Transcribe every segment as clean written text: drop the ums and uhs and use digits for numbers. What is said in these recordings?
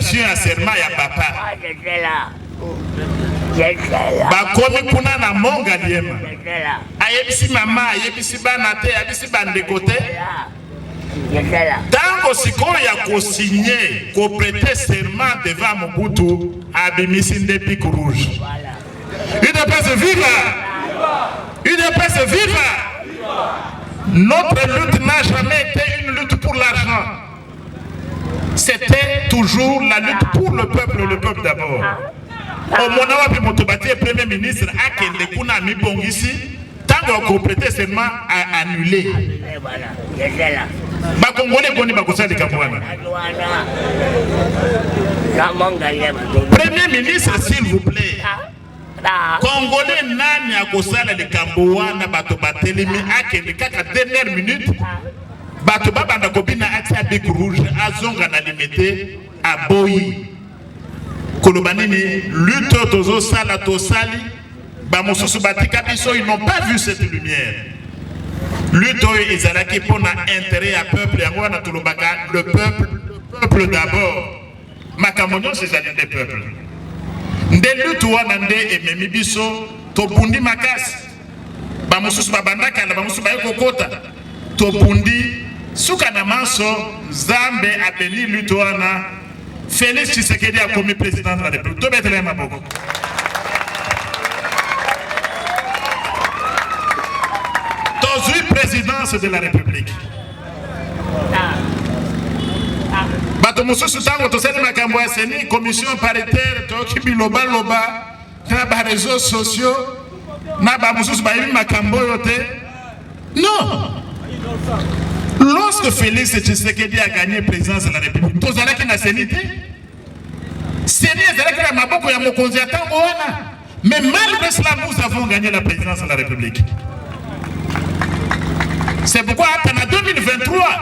prestation à serment ya papa. Bakomi kuna na monga liema. Ayebisi mama, ayebisi banate, ayebisi bandekote. Tango sikoyo ya ko-signer, ko-prêter serment devant Mobutu, abimisi ndepiku rouge. UDPS viva! UDPS viva! Notre lutte n'a jamais été une lutte pour l'argent. C'était toujours la lutte pour le peuple d'abord. Au moment où Motobati est Premier ministre, Akende Kuna Mibongisi, tango ko-prêter serment a annulé. Premier ministre, s'il vous plaît. Congolais nani akosala le Kambouana bato batelemi akende kaka dernière minute bato babanda kobina atia bic rouge azonga na limité a boyi kolobanini lutte tozo sala tosali ba mosusu batika biso ils n'ont pas vu cette lumière. Lutte ezalaki pona intérêt à peuple yango na tolobaka le peuple d'abord makamonyo c'est les des peuples. Ndelutu wana nde ememi biso tobundi makasi ba mususu babandaka na ba mususu bayekokota tobundi suka na manso Zambe abeli lutu wana Félix Tshisekedi a commis président de la République to betele maboko tozui présidence de la République bato mosusu tango tosali makambo ya seni commission paritaire toki biloba loba na ba réseaux sociaux na ba mosusu bayibi makambo yote non. Lorsque Félix Tshisekedi a gagné présidence de la République tozalaki na seni te seni ezalaki na maboko ya mokonzi ya tango wana mais malgré cela nous avons gagné la présidence de la République. C'est pourquoi en 2023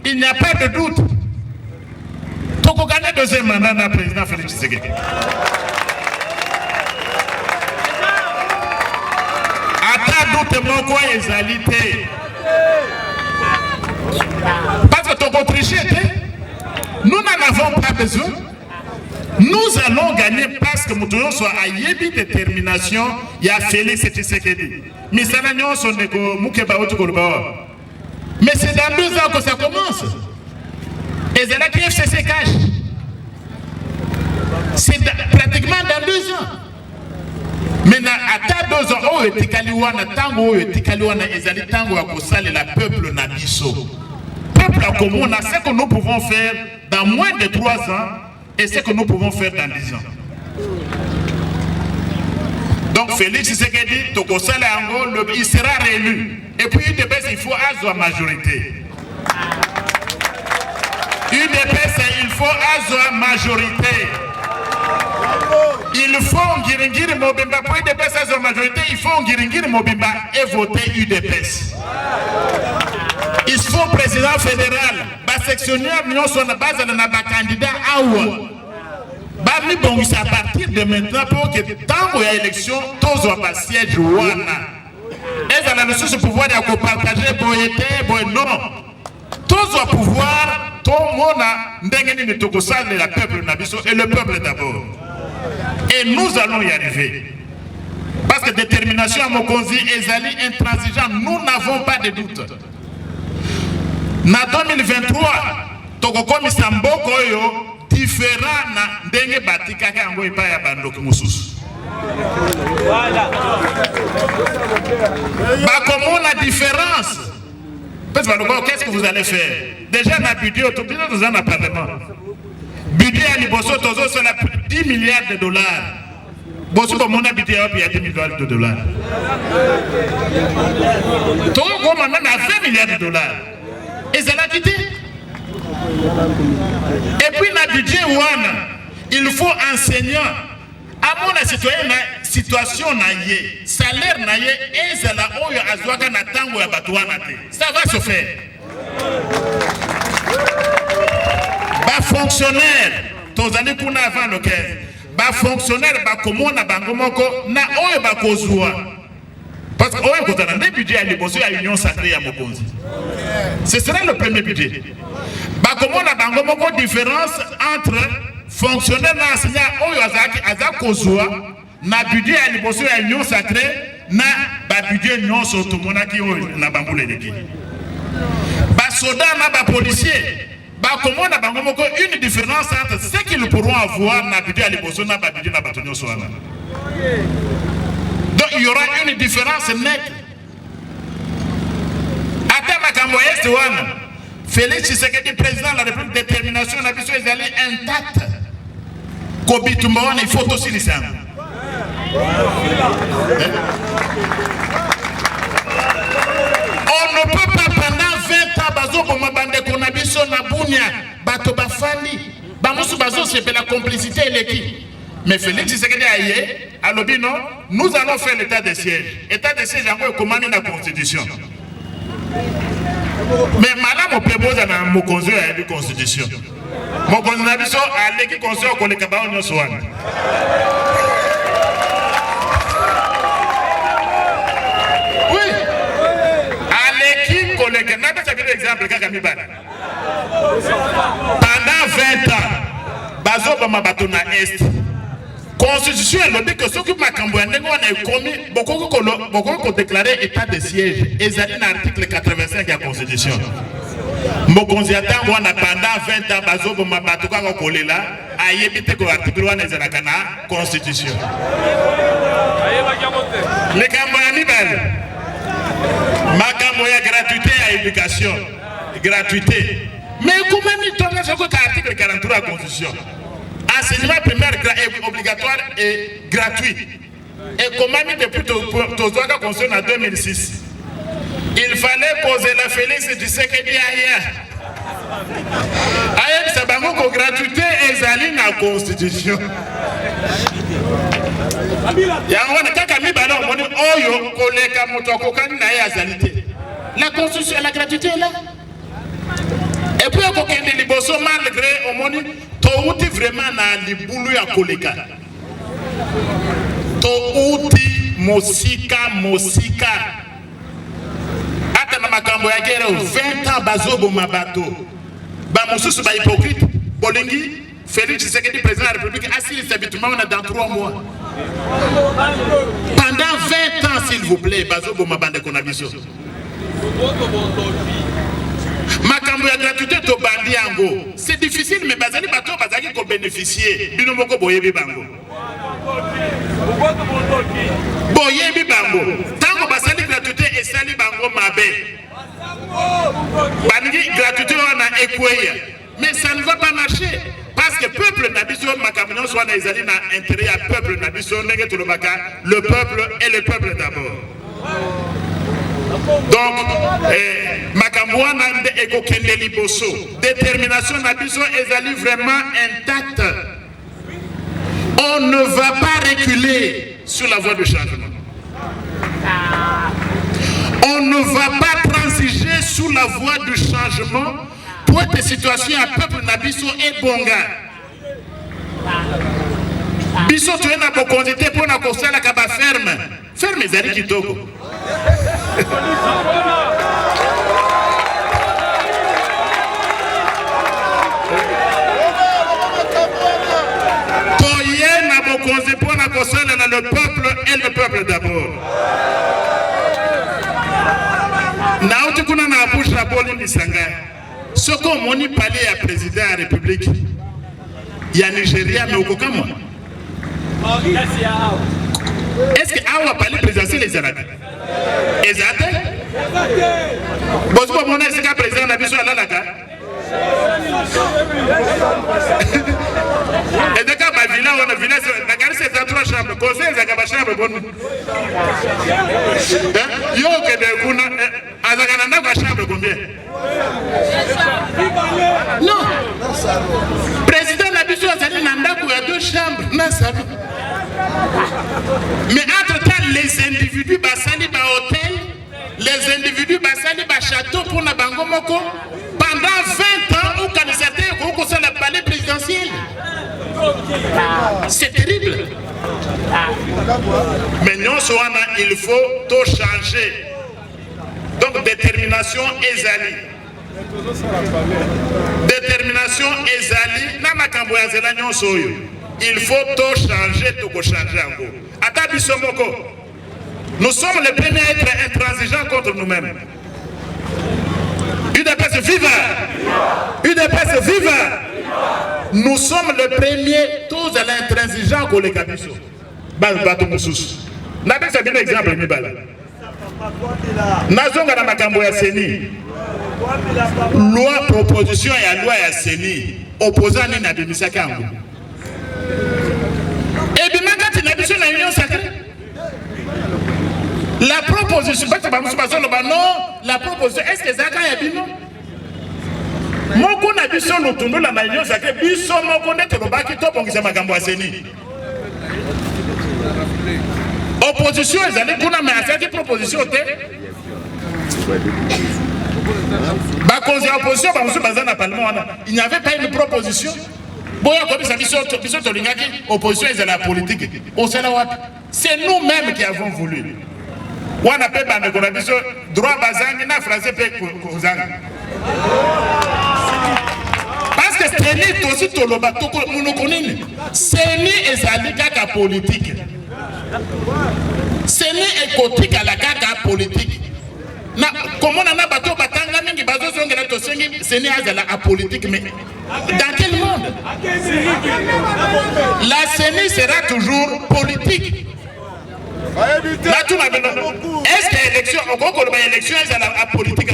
il n'y a pas de doute. Toko gagner deuxième mandat na président Félix Tshisekedi. Ata doute moko ezalité. Parce que Toko triché, nous n'en avons pas besoin. Nous allons gagner parce que nous soit à yebi détermination. Il y a Félix Tshisekedi. Mais c'est dans 2 ans que ça commence. Et c'est là que FCC cache. C'est pratiquement dans 2 ans. Maintenant, à 2 ans, oh, et Tikaliwana, tango, et Tikaliwana, et tango à Kosale, la peuple Nabiso. Peuple à commun, ce que nous pouvons faire dans moins de 3 ans et ce que nous pouvons faire dans 10 ans. Donc, Félix Tshisekedi, Tokosale Ango, il sera réélu. Et puis, il faut avoir majorité. UDPS, il faut avoir majorité. Il faut Ngiringiri Mobimba pour UDPS avoir majorité. Il faut Ngiringiri Mobimba et voter UDPS. Il faut président fédéral, sectionnaire, nous sommes base de notre candidat Awa. Bami bon, c'est à partir de maintenant pour que tant qu'il y a élection, tous ont pas siège Wana. Et ça a ce pouvoir de partager non. Tous ont pouvoir, tout le monde a ndengeni tokosal la peuple nabiso et le peuple d'abord. Et nous allons y arriver. Parce que détermination à Mokonzi et Zali intransigeant, nous n'avons pas de doute. En 2023, Tokokomi Samboko yo différent na ndenge batika kango ipa ya bandoki mususu. Bah comment la différence? Qu'est-ce que vous allez faire? Déjà dans le budget, nous en parlement. Budget à Liboso, Tozo, c'est 10 milliards de dollars. Bosso, comme on a budget, il y a 10 milliards de dollars. Togo, maintenant, a 20 milliards de dollars. Et c'est la quitté. Et puis, dans le budget, il faut enseignants. À mon citoyen, situation naïe, salaire naïe, et c'est la oyo azwaka na tango ya batouana te. Ça va se faire. Ba fonctionnaire, tozali kuna avant le 15. Ba fonctionnaire ba komona bango moko na oyo ba kozwa. Parce que oyo kotana le budget à Liboso ya Union Sacrée ya Mokonzi. Ce sera le premier budget. Ba komona bango moko différence entre fonctionnaire na enseignant oyo aza kozwa na budget ya liboso ya union sacrée na ba budget nyonso tomonaki oyo na bambula eleki ba soda na ba policier ba komona bango moko une différence entre ce qu'ils pourront avoir na budget ya liboso na ba budget na bato nyonso wana. Donc il y aura une différence nette. Ata makambo este wana Félix Tshisekedi président de la République, détermination na biso ezali intacte. Kobitumba wana il faut aussi le savoir. On ne peut pas pendant 20 ans bazo boma bande konabiso na bunya bato bafandi bamusu bazo c'est la complicité et l'équipe. Mais Félix Tshisekedi aye alobi non, nous allons faire l'état de siège. État de siège yango ekomani na constitution. Mais madame Opeboza na mokonzi ya la constitution. Mokonzi na biso aleki conseil ko le kabao nyonso wana. Oui. Aleki ko le kabao ça fait exemple kaka mibana. Pendant 20 ans bazo bama bato na est. Constitution elle dit que ceux qui makambo ya ndenge wana ekomi boko déclarer état de siège ezali na article 85 ya constitution. Mokonzi atango wana pendant 20 ans bazo boma bato kaka kolela ayebite ko article wana ezalaka na constitution. Le kambo ya mibale makambo ya gratuité à éducation gratuité mais comment ni tonga soko ka article 43 ya constitution. Enseignement primaire est obligatoire et gratuit. Et comment depuis Tozoaka concerne en 2006, il fallait poser la Félix Tshisekedi ailleurs. Ailleurs, c'est bango gratuité et zaline la constitution. La constitution, la gratuité est là. Et puis, malgré au monde, touti vraiment na libulu ya koleka. Touti mosika. Ata na makambo ya guerre 20 ans bazobo mabato. Ba mususu ba hypocrite. Bolingi Félix Tshisekedi président de la République assis habitement dans 3 mois. Pendant 20 ans s'il vous plaît bazobo mabande konabiso. Makambo ya gratuité to bandi yango. C'est difficile mais bazali bato bazali ko bénéficier. Bino moko boyebi bango. Boyebi bango. Tango basali gratuité et sali bango mabe. Bangi gratuité wana ekweya. Mais ça ne va pas marcher parce que peuple nabiso makambo soit na ezali na intérêt à peuple nabiso ndenge to lobaka le peuple et le peuple d'abord. Donc, Makamouana Eko Kende Liboso, détermination Nabiso ezali vraiment intacte. On ne va pas reculer sur la voie du changement. On ne va pas transiger sur la voie du changement pour être situation à peuple Nabiso et Bonga. Biso tu es na bokondité pour na kosala kaba ferme. Ferme ezali kitoko. Le peuple et le peuple d'abord. Naote kuna na bouche la boli nisanga. Ce qu'on moni parler à président de la République. Il y a Nigeria mais au Kokamo. Est-ce que Awa parler présidentiel les Arabes? Exact. Bon, c'est pas mon est-ce président n'a besoin là là. Et de cas ma villa on a villa la gare c'est dans 3 chambres. Conseil za ka chambre bonne. Yo que de kuna azakana na ka chambre combien? Non. Président n'a besoin d'aller dans ndako ya 2 chambres na ça. Mais entre-temps, les individus basali ba hôtel, les individus basali ba château pour na bango moko pendant 20 ans au candidaté au conseil de palais présidentiel. C'est terrible. Mais non, il faut tout changer. Donc détermination ezali. détermination ezali na makambo ya zela nyonso oyo il faut tout changer encore ata biso moko nous sommes les premiers à être intransigeants contre nous-mêmes. UDPS viva! UDPS viva! Nous sommes les premiers tous à l'intransigeant contre les cabisso. Bato mususu. Nabesa bien exemple mibala. Nazonga na makambo ya seni. Loi proposition ya loi ya seni opposant ni na demisa kango. Et bien magati na biso na union sacrée. La proposition, la proposition, est-ce que ça a été non? Moko na biso lutundu la union sacrée, biso moko nete lobaki to bongisa makambo ya seni. Opposition ezali kuna mais asaki proposition te. Ba cause opposition ba musu bazana parlement il n'y avait pas une proposition. Boya comme ça biso tolingaki opposition ezala politique. Osala wapi? C'est nous-mêmes qui avons voulu. On appelle droit bazangi na français pe kozanga. Parce que c'est aussi toloba toko munokonini. Seni ezali kaka politique. Seni ekotika la kaka politique. Na comment on a bateau batanga mingi bazo zongela to sengi seni azala a politique mais dans quel monde? La seni sera toujours politique. Est-ce que l'élection, l'élection est la politique?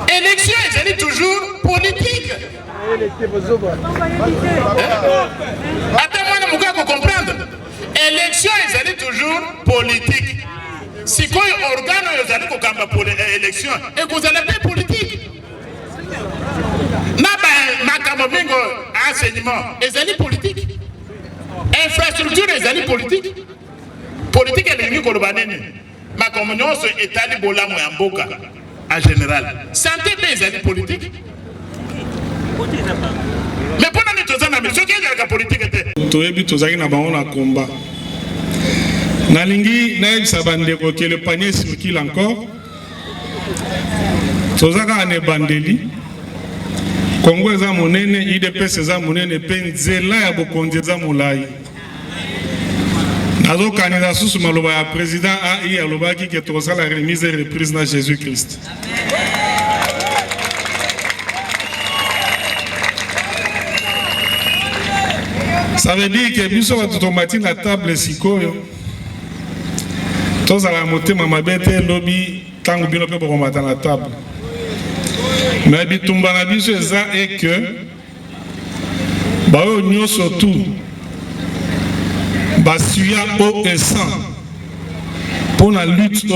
L'élection est toujours politique. Attends-moi, vous comprendre. L'élection est toujours politique. Si vous avez un organe pour l'élection, et vous allez faire politique. Enseignement, est politique. Infrastructure est politique. Politique est l'ennemi kolobaneni. Ma communion est établie pour l'amour en boca en général. Santé est politique. Mais pour nous tous en Amérique, qu'est-ce que la politique était? Toyebi tozaki na bango na combat. Nalingi na sabande ko que le panier circule encore. Tozaka ne bandeli. Congo za monene, IDPS za monene penzela ya bokonzi za mulai. Alors, candidat sous le président a eu à qui est la remise et reprise de Jésus-Christ. Ça veut dire que nous sommes automatique à table sikoyo. Tous à la montée, ma bête lobby tant que bien pour remettre à la table. Mais bitumba na biso ça est que bah nous surtout Basuya au et sang pour la lutte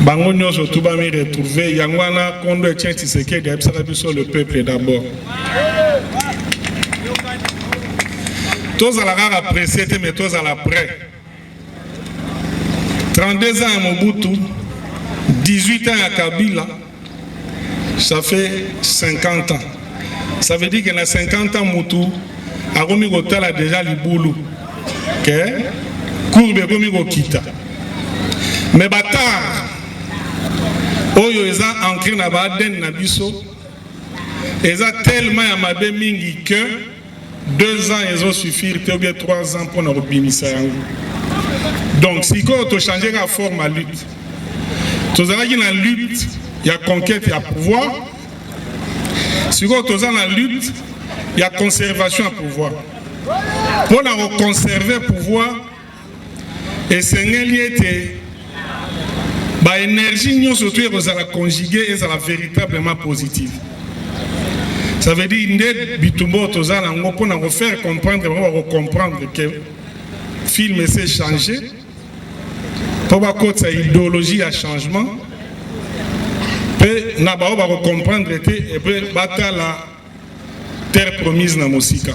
bango nyonso tout ba me retrouver yangwana kondo etien Tshisekedi abisaka sur le peuple d'abord. Tous à la rare apprécié mais tous à l'après. 32 ans à Mobutu, 18 ans à Kabila, ça fait 50 ans. Ça veut dire qu'il y a 50 ans Mobutu a remis au tel a déjà les boulot. OK? Courbe remis au kita. Mais bâtard, oyo eza ancré na baden na biso, eza tellement ya mabe mingi que 2 ans ils ont suffi, ou bien 3 ans pour nous rebimisa yango. Donc si ko to changer la forme à lutte. Tozala ki na lutte, il y a conquête, il y a pouvoir. Si ko tozala na lutte, il y a conservation à pouvoir. Pour la conserver pouvoir, et c'est bah énergie nous surtout la conjuguer et ça la véritablement positive. Ça veut dire que bitumbo tozala ngo pour nous faire comprendre, on va comprendre que le film s'est changé. Pour que sa idéologie a changement. Et na ba va comprendre que et puis bata la terre promise na Mosika.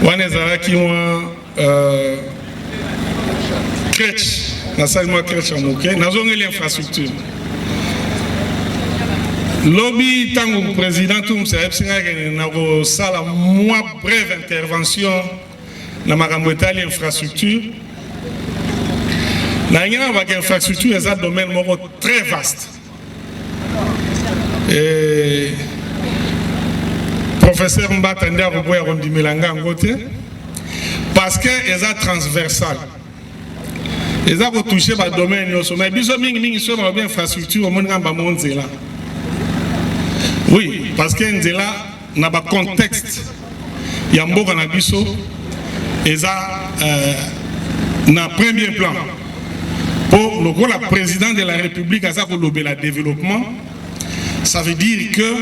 Wanezara ki moi crèche na salle moi crèche amoké na zone l'infrastructure. Lobby tango président tout ça epsinga na ko sala moi brève intervention na makambo etali infrastructure. La infrastructure est un domaine très vaste. Et professeur Mbatande a repris Milanga en côté parce que est transversal. Ils ont touché le domaine, mais ils ont bien infrastructure au monde là. Oui, parce que Nzela n'a pas contexte. Il y a un beau canabiso, ils ont un premier plan. Pour le la président de la République a le développement, ça veut dire que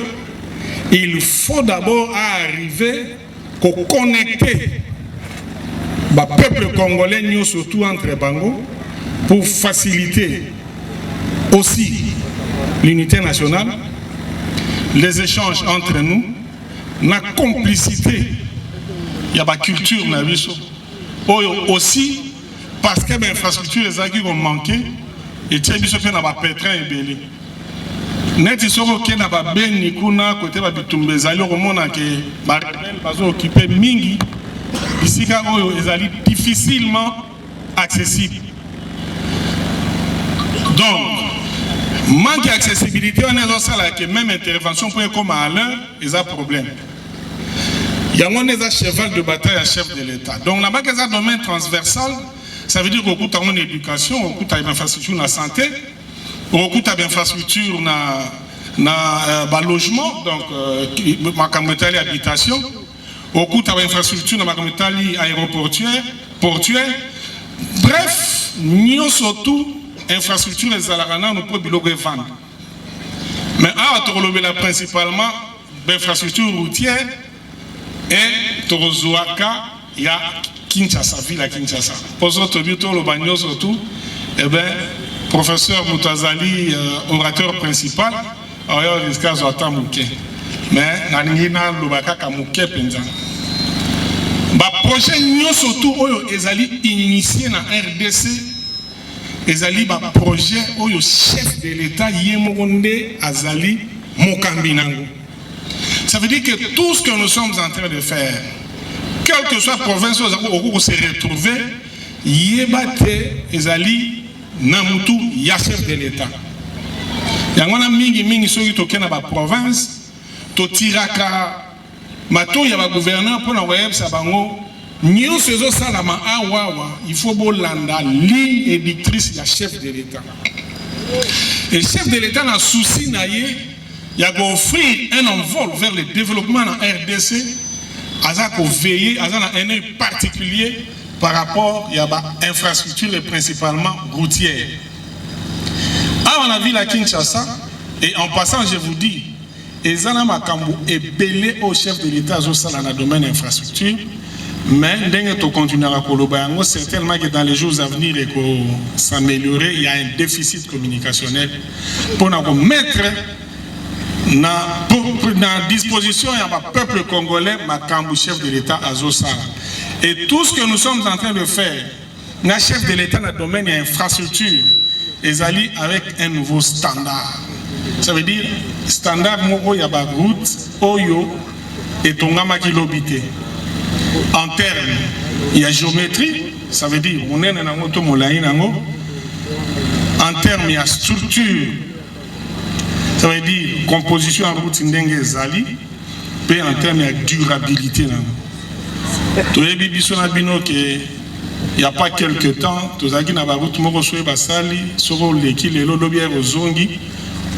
il faut d'abord arriver à connecter le peuple congolais, surtout entre Bango, pour faciliter aussi l'unité nationale, les échanges entre nous, la complicité, il y a la culture, aussi parce que les infrastructures ont manqué et il y a des pétrins et belés. Net isoko ke na ba beni kuna côté ba bitumbe zali komona ke ba rebelle bazo occuper mingi bisika oyo ezali difficilement accessible. Donc manque d'accessibilité on est dans ça là que même intervention pour comme à l'heure ils a problème. Il y a un cheval de bataille à chef de l'État. Donc là-bas qu'il y a un domaine transversal, ça veut dire qu'on coûte en éducation, on coûte en infrastructure dans la santé. On coûte à l'infrastructure na logement, donc ma camétali habitation. On coûte à l'infrastructure na ma camétali aéroportuaire, portuaire. Bref, nous surtout infrastructure les alarana nous pouvons biloguer vendre. Mais à Torolobela principalement l'infrastructure routière et Torozoaka il y a Kinshasa, ville à Kinshasa. Pour ça, le bagno surtout, eh bien professeur Moutazali, orateur principal, il risque de mouké. Mais naningina lobaka kamouké penza. Ba projet nyo surtout oyo ezali initié na RDC, ezali ba projet oyo chef de l'État yemonde azali mokambi nango. Ça veut dire que tout ce que nous sommes en train de faire, quelle que soit la province où se retrouver, yebate ezali Namutu, il y a chef de l'État. Il y a un mingi qui toke na ba province, to tiraka, mato il y a un gouverneur pour la web sabango, nyo sezo salama awawa, il faut bolanda ligne édictrice ya chef de l'État. Et chef de l'État na souci naie, il y a offrir un envol vers le développement en RDC, aza ko veiller, aza un œil particulier par rapport à l'infrastructure et principalement routière. À la ville à Kinshasa, et en passant, je vous dis, Ezana Makambu est belé au chef de l'État dans le domaine infrastructure, mais on continuera à collaborer. Certainement que dans les jours à venir, et s'améliorer, il y a un déficit communicationnel pour nous mettre dans disposition du peuple congolais, Makambu, chef de l'État à Zosala. Et tout ce que nous sommes en train de faire, le chef de l'État dans le domaine de l'infrastructure, est allé avec un nouveau standard. Ça veut dire, standard, il y a une route, Oyo, et Tongama qui l'obité. En termes, il y a géométrie, ça veut dire, on est dans un auto molaï. En termes, il y a structure, ça veut dire, composition en route, Ndenge Zali, et en termes, il y a durabilité. Il n'y a pas quelque temps, tu as dit que tu as dit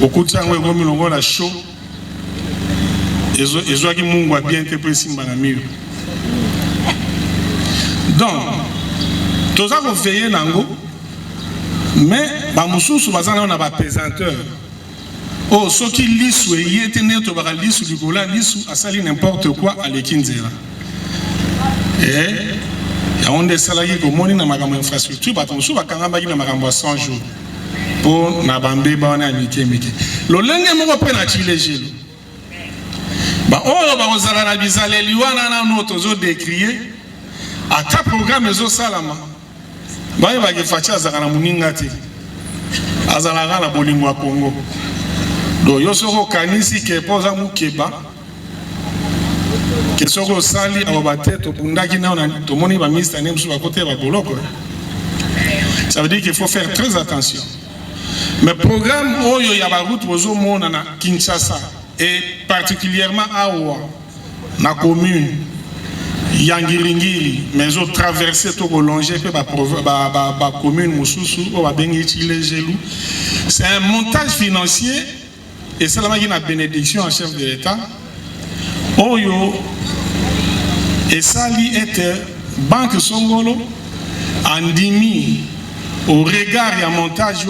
que tu as la show et tu as bien interprété. Donc, tu as veillé mais tu as un pesanteur. Oh, ce qui lisse, il était né, tu as lisse, tu n'importe quoi à l'équinzera. Et on a des salariés qui ont une infrastructure, ils ont 100 jours pour Nabambe, Bana, Mike. Le lundi, on va prendre les gilets. On va les liouana, nous décrier. À ta programme, ils ont salama. Il va y avoir Azara Muningati, Azara la Bolingwa Congo. Donc, il y a un canisi qui est posé à Moukeba. Que ce soit sali à la tête, au Pundaki, au Moni, à Mr. Nem, sur la côté de la Boloko. Ça veut dire qu'il faut faire très attention. Mais le programme Oyo Yabaroute Bozo Monana Kinshasa et particulièrement à Awa, la commune Yangiringiri, mais autres traversées tout prolongé la commune Moussoussou, c'est un montage financier et c'est là qu'il y a une bénédiction en chef de l'État. Oyo et ça lui était Banque Songolo en dimi au regard du montage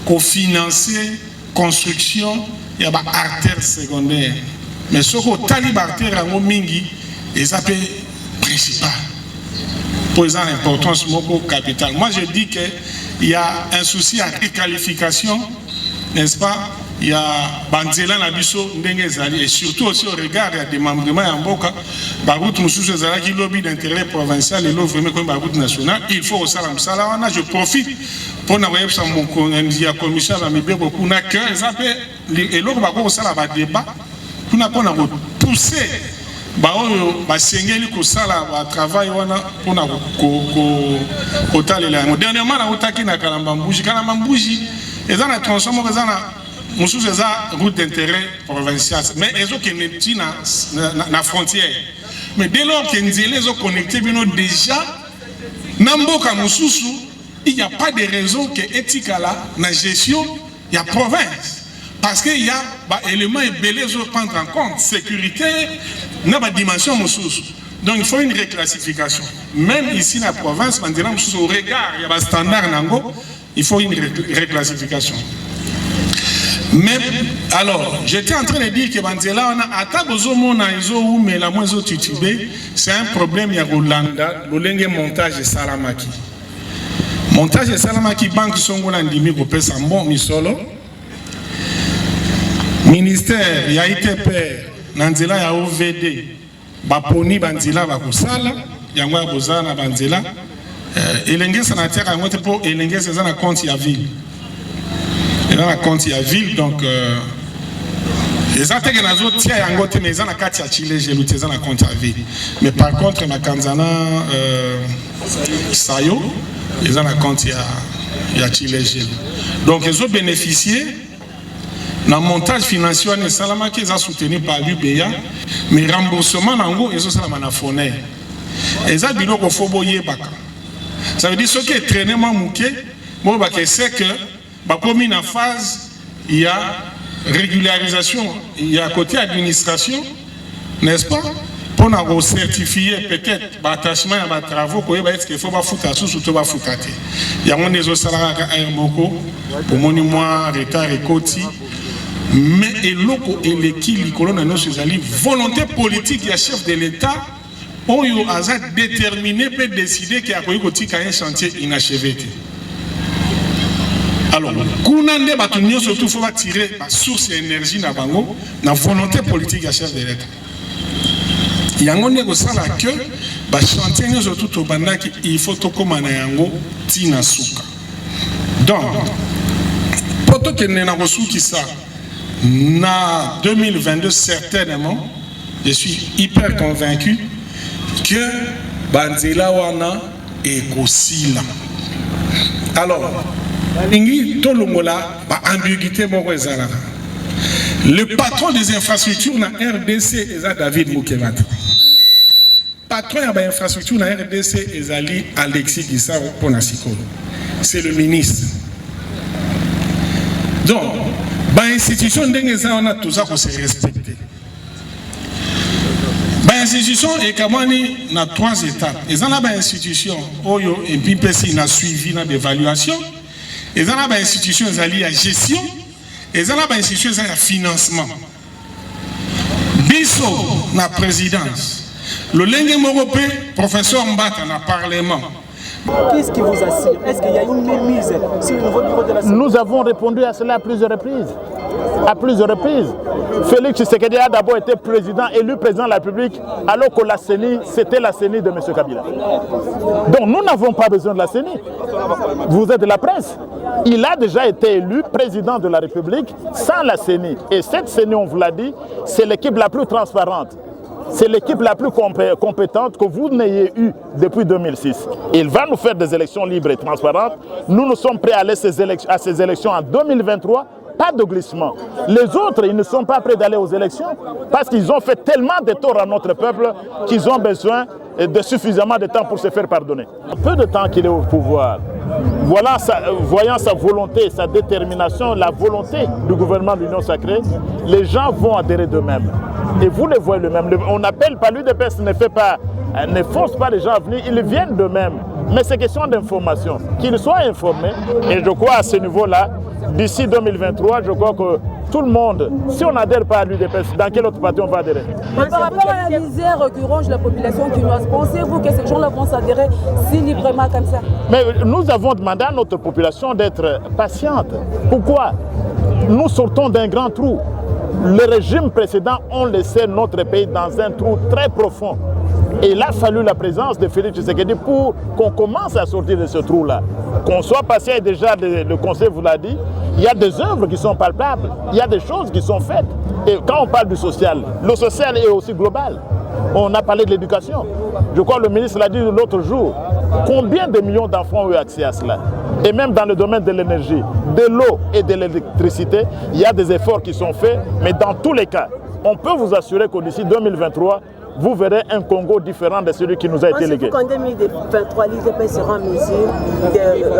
qu'on financer construction il y a des artères secondaires. Mais ce qu'on talib artère en mingi et ça peut principal pour une importance au capital. Moi je dis qu'il y a un souci à requalification, n'est-ce pas? Il y a Banzela Nabiso Ndengezali et surtout aussi au regard il y a des démembrements en Boka, Barout Moussous Zala qui lobby d'intérêt provincial et l'autre vraiment comme Barout national. Il faut au Salam Salana, je profite pour n'avoir pas mon commission à Mibé beaucoup n'a que et l'autre Barout au Salam débat pour n'a pas pousser Sengeli Kosala travail pour n'a ko dernièrement na otaki na Kalambambouji et dans la transformation Moussous c'est ça route d'intérêt provincial mais ils ont connecté na frontière mais dès lors que nous ont connecté déjà Namboka Moussous il n'y a pas de raison que éthique là na gestion il y a province parce qu'il y a des éléments belés à prendre en compte sécurité n'a pas dimension Moussous donc il faut une réclassification même ici dans la province maintenant Moussous au regard il y a des standards nango il faut une réclassification. Mais alors, j'étais en train de dire que Banzela, c'est un problème, il y a Rolanda, le montage de Salamaki. Montage de Salamaki, Banque Songola Ndimi, Gopé Sambo, Misolo. Ministère, il y a ITP, Nanzela, il y a OVD, Baponi, Banzela, Bakusala, Yangwa Bozana, Banzela. Et l'Engue Sanataire, il y a un compte, il y a ville. Et dans la compte, il y a ville, donc les attaques dans les autres tiers, il y a un côté, mais il y a un cas de Chile, j'ai l'outil dans la compte à ville. Mais par contre, dans la Kanzana, Sayo, il y a un compte, il y a Chile, j'ai donc ils ont bénéficié d'un montage financier, et Salama qui est soutenu par l'UBA, mais remboursement, ils ont Salama Foné. Et ça, il y a un Foboye Baka. Ça veut dire ce qui est traînement mouké, c'est que comme une phase, il y a régularisation, il y a côté administration, n'est-ce pas? Pour nous certifier peut-être l'attachement à nos travaux, qu'il faut pas foutre à tout, surtout pas foutre à tout. Il y a des autres salariés pour monument, retard et côté. Mais et l'équipe, volonté politique, il y a chef de l'État, où il a déterminé, peut décider qu'il y a un chantier inachevé. Alors, Kounande Batunio surtout faut tirer la source d'énergie na bango, na volonté politique à chef de l'État. Il y a un négo ça là que ba chantier nous surtout au bandaki il faut to komana yango tina suka. Donc, poto que nena kosuki ça na 2022 certainement, je suis hyper convaincu que Banzela wana est aussi là. Alors, le patron des infrastructures na RDC est David Moukevat. Patron des infrastructures na RDC est Alexis Gissa Ponasikolo. C'est le ministre. Donc, l'institution on a tout ça pour se respecter. L'institution est comme on 3 étapes. Et dans la institution, et puis il a suivi l'évaluation. Et dans la institution, il y a la gestion. Et dans la institution, il y a le financement. Bisso, la présidence. Le Lengue Morope, professeur Mbata, dans le Parlement. Qu'est-ce qui vous assure? Est-ce qu'il y a une mémise sur le nouveau bureau de la CENI? Nous avons répondu à cela à plusieurs reprises. À plusieurs reprises. Félix Tshisekedi a d'abord été président, élu président de la République, alors que la CENI, c'était la CENI de M. Kabila. Donc nous n'avons pas besoin de la CENI. Vous êtes de la presse. Il a déjà été élu président de la République sans la CENI. Et cette CENI, on vous l'a dit, c'est l'équipe la plus transparente. c'est l'équipe la plus compétente que vous n'ayez eue depuis 2006. Il va nous faire des élections libres et transparentes. Nous sommes prêts à aller à ces élections en 2023. Pas de glissement. Les autres, ils ne sont pas prêts d'aller aux élections parce qu'ils ont fait tellement de tort à notre peuple qu'ils ont besoin de suffisamment de temps pour se faire pardonner. Peu de temps qu'il est au pouvoir, voyant sa volonté, sa détermination, la volonté du gouvernement de l'Union sacrée, les gens vont adhérer d'eux-mêmes. Et vous le voyez eux-mêmes. On n'appelle pas l'UDPS, ne force pas les gens à venir, ils viennent d'eux-mêmes. Mais c'est question d'information, qu'ils soient informés. Et je crois à ce niveau-là, d'ici 2023, je crois que tout le monde, si on n'adhère pas à l'UDPS, dans quel autre parti on va adhérer? Mais par rapport à la misère que ronge la population quinoise, pensez-vous que ces gens-là vont s'adhérer si librement comme ça? Mais nous avons demandé à notre population d'être patiente. Pourquoi? Nous sortons d'un grand trou. Les régimes précédents ont laissé notre pays dans un trou très profond. Et il a fallu la présence de Félix Tshisekedi pour qu'on commence à sortir de ce trou-là. Qu'on soit passé déjà, le Conseil vous l'a dit, il y a des œuvres qui sont palpables, il y a des choses qui sont faites. Et quand on parle du social, le social est aussi global. On a parlé de l'éducation. Je crois que le ministre l'a dit l'autre jour. Combien de millions d'enfants ont eu accès à cela? Et même dans le domaine de l'énergie, de l'eau et de l'électricité, il y a des efforts qui sont faits. Mais dans tous les cas, on peut vous assurer que d'ici 2023, vous verrez un Congo différent de celui qui nous a été légué. En 2023, l'IDP sera en mesure,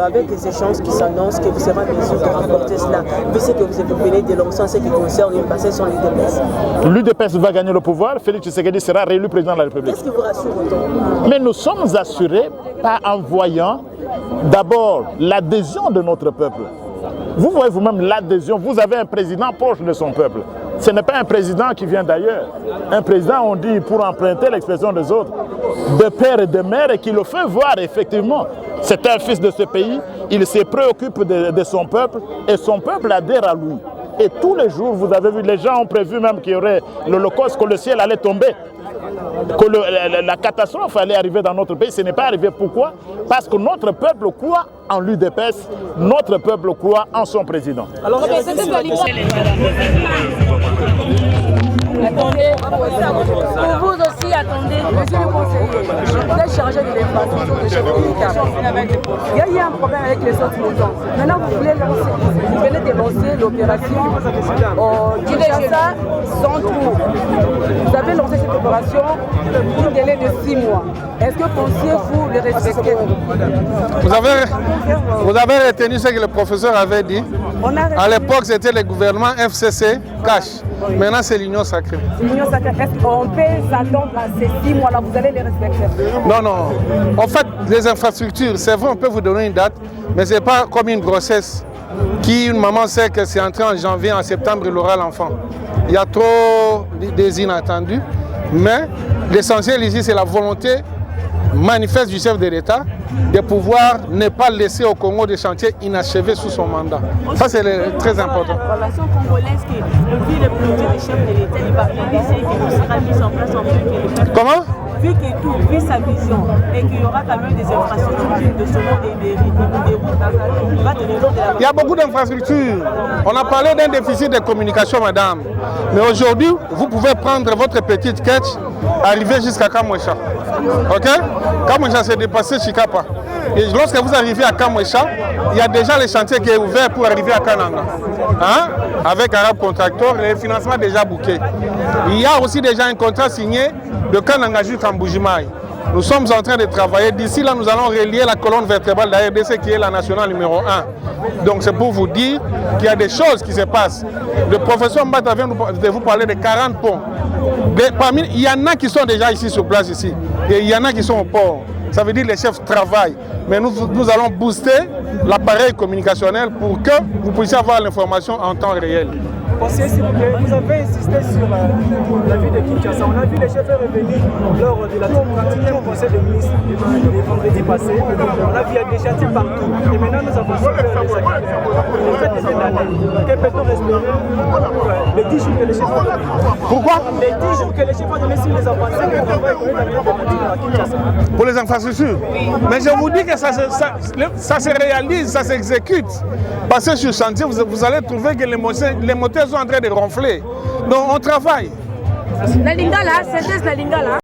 avec les échanges qui s'annoncent, que vous serez en mesure de remporter cela, puisque vous venez de lancer en ce qui concerne une passée sur l'UDPS. L'UDPS va gagner le pouvoir, Félix Tshisekedi sera réélu président de la République. Qu'est-ce qui vous rassure autant? Mais nous sommes assurés par en voyant d'abord l'adhésion de notre peuple. Vous voyez vous-même l'adhésion, vous avez un président proche de son peuple. Ce n'est pas un président qui vient d'ailleurs. Un président, on dit, pour emprunter l'expression des autres, de père et de mère, et qui le fait voir effectivement. C'est un fils de ce pays, il se préoccupe de son peuple, et son peuple adhère à lui. Et tous les jours, vous avez vu, les gens ont prévu même qu'il y aurait l'Holocauste, que le ciel allait tomber. Que la catastrophe allait arriver dans notre pays, ce n'est pas arrivé. Pourquoi? Parce que notre peuple croit en l'UDPS, notre peuple croit en son président. Alors, attendez, pour vous aussi, attendez, monsieur le conseiller, vous êtes chargé de l'infrastructure de chef de il y a eu un problème avec les autres montants. Maintenant, vous venez de lancer l'opération Kinshasa sans trou. Vous avez lancé cette opération pour un délai de 6 mois. Est-ce que pensiez-vous le respecter? Vous avez retenu ce que le professeur avait dit. À l'époque, c'était le gouvernement FCC, cash. Maintenant, c'est l'Union sacrée. L'Union sacrée, est-ce qu'on peut s'attendre à ces 6 mois-là? Vous allez les respecter? Non, non. En fait, les infrastructures, c'est vrai, on peut vous donner une date, mais ce n'est pas comme une grossesse qui, une maman sait que c'est entré en janvier, en septembre, il aura l'enfant. Il y a trop des inattendus, mais l'essentiel ici, c'est la volonté manifeste du chef de l'État de pouvoir ne pas laisser au Congo des chantiers inachevés sous son mandat. Ça, c'est très important. La relation congolaise qui, vu le projet du chef de l'État, il va réaliser qui sera mis en place en plus. Comment? Vu sa vision et qu'il y aura quand même des infrastructures de ce monde et des routes, il va tenir compte de la... Il y a beaucoup d'infrastructures. On a parlé d'un déficit de communication, madame. Mais aujourd'hui, vous pouvez prendre votre petite quête, arriver jusqu'à Kamwesha. Ok? Kamwesha, c'est dépassé Chikapa. Et lorsque vous arrivez à Kamwesha, il y a déjà le chantier qui est ouvert pour arriver à Kananga. Hein? Avec Arab Contractor, le financement déjà bouqué. Il y a aussi déjà un contrat signé de Kananga jusqu'à Mbujimaï. Nous sommes en train de travailler. D'ici là, nous allons relier la colonne vertébrale de la RDC qui est la nationale numéro 1. Donc c'est pour vous dire qu'il y a des choses qui se passent. Le professeur Mbata vient de vous parler de 40 ponts. Il y en a qui sont déjà ici sur place ici. Et il y en a qui sont au port. Ça veut dire que les chefs travaillent. Mais nous allons booster l'appareil communicationnel pour que vous puissiez avoir l'information en temps réel. Conseiller, s'il vous plaît, vous avez insisté sur la ville de Kinshasa. On a vu les chefs revenir lors de la 31e conseil des ministres le vendredi passé. On a vu des chantiers partout. Et maintenant, nous avons fait les fêtes de cette année. Que peut-on espérer pour les 10 jours que les chefs vont donner? Pourquoi? Les 10 jours que les chefs vont donner sur les avancées que l'on va écouter à Kinshasa. Pour les infrastructures. Mais je vous dis que ça se réalise, ça s'exécute. Passez sur le chantier, vous allez trouver que les moteurs sont en train de ronfler. Donc on travaille. Na lingala, synthèse na lingala.